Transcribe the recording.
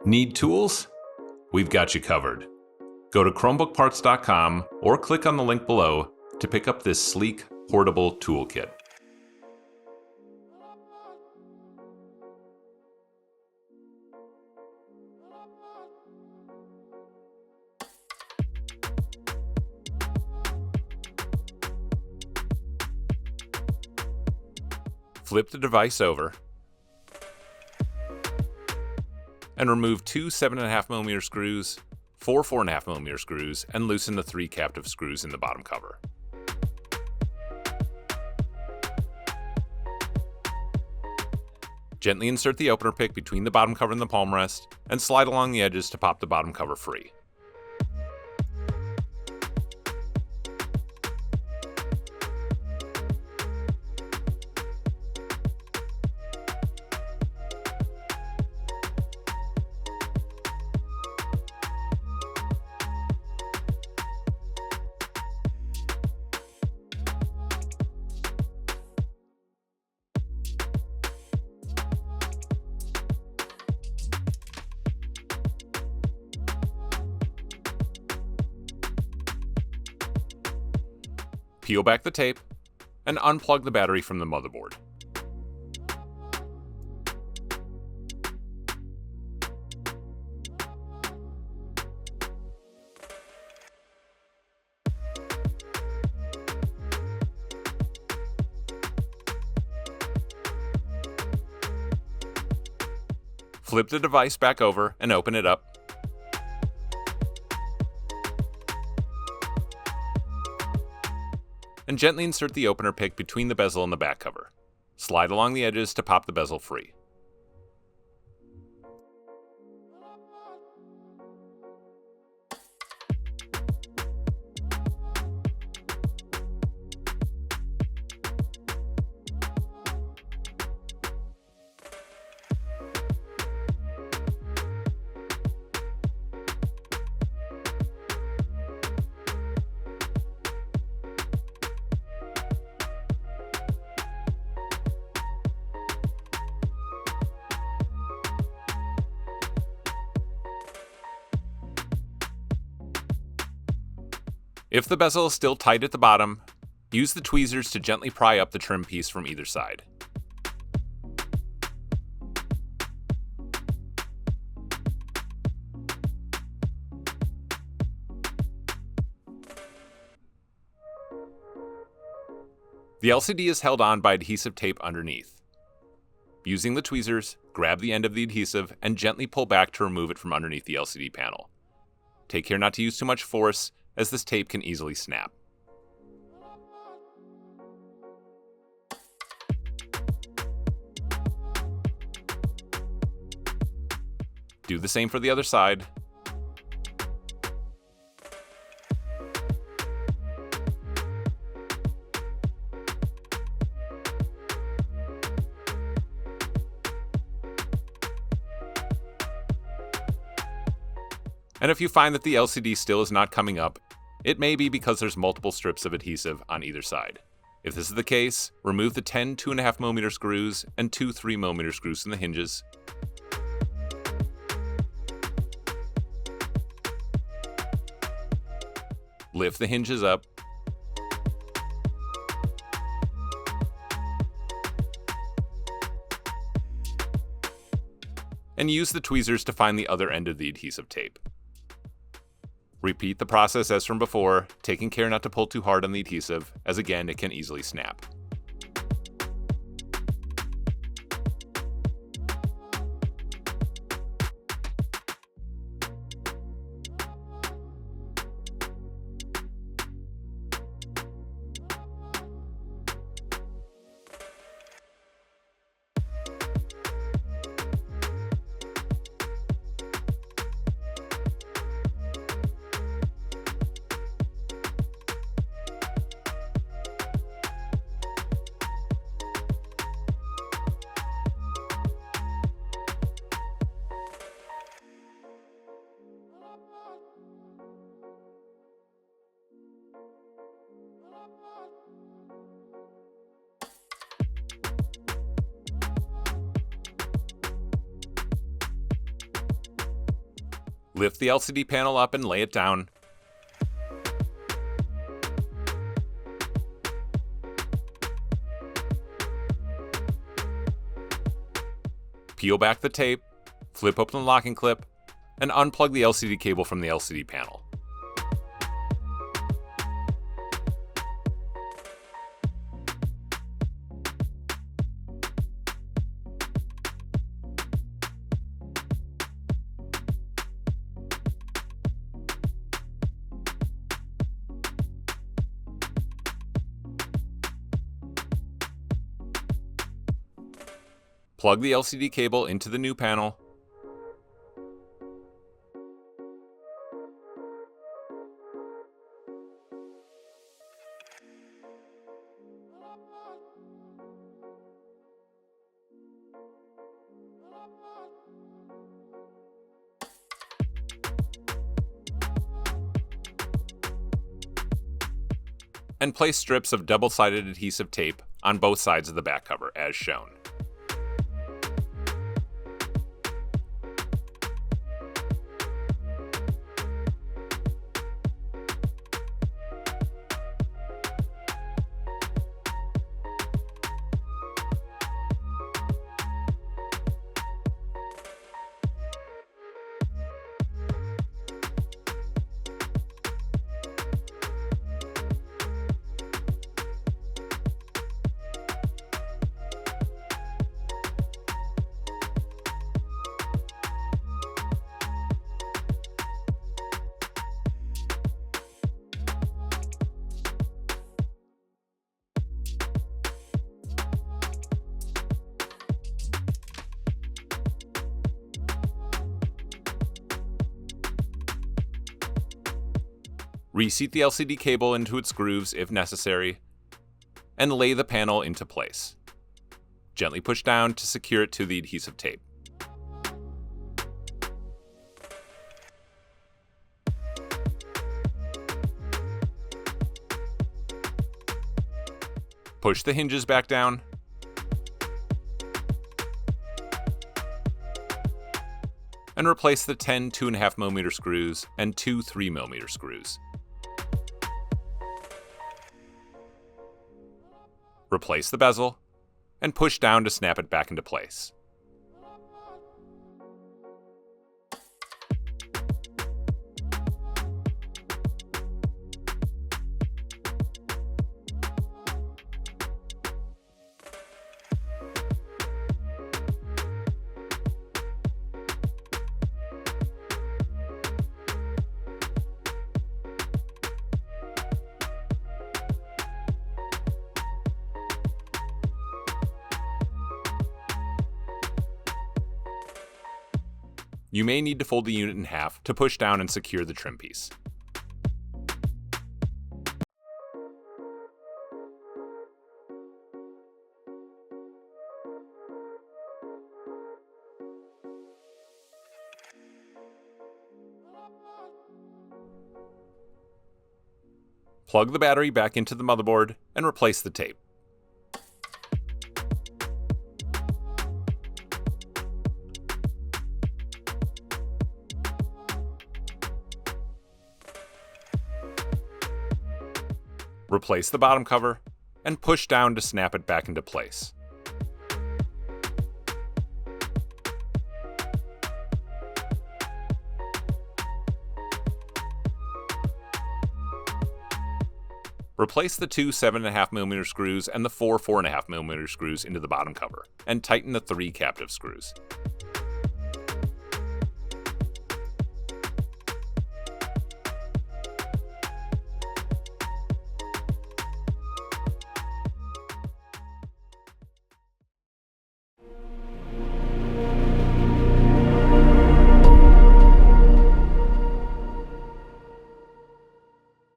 Need tools? We've got you covered. Go to ChromebookParts.com or click on the link below to pick up this sleek, portable toolkit. Flip the device over and remove two 7.5mm screws, four 4.5mm screws, and loosen the 3 captive screws in the bottom cover. Gently insert the opener pick between the bottom cover and the palm rest, and slide along the edges to pop the bottom cover free. Peel back the tape and unplug the battery from the motherboard. Flip the device back over and open it up. And gently insert the opener pick between the bezel and the back cover. Slide along the edges to pop the bezel free. If the bezel is still tight at the bottom, use the tweezers to gently pry up the trim piece from either side. The LCD is held on by adhesive tape underneath. Using the tweezers, grab the end of the adhesive and gently pull back to remove it from underneath the LCD panel. Take care not to use too much force, as this tape can easily snap. Do the same for the other side. And if you find that the LCD still is not coming up, it may be because there's multiple strips of adhesive on either side. If this is the case, remove the 10 2.5mm screws and 2 3mm screws from the hinges. Lift the hinges up. And use the tweezers to find the other end of the adhesive tape. Repeat the process as from before, taking care not to pull too hard on the adhesive, as again it can easily snap. Lift the LCD panel up and lay it down. Peel back the tape, flip open the locking clip, and unplug the LCD cable from the LCD panel. Plug the LCD cable into the new panel. And place strips of double-sided adhesive tape on both sides of the back cover as shown. Reseat the LCD cable into its grooves if necessary, and lay the panel into place. Gently push down to secure it to the adhesive tape. Push the hinges back down. And replace the 10 2.5mm screws and 2 3mm screws. Replace the bezel, and push down to snap it back into place. You may need to fold the unit in half to push down and secure the trim piece. Plug the battery back into the motherboard and replace the tape. Replace the bottom cover, and push down to snap it back into place. Replace the 2 7.5mm screws and the 4 4.5mm screws into the bottom cover, and tighten the 3 captive screws.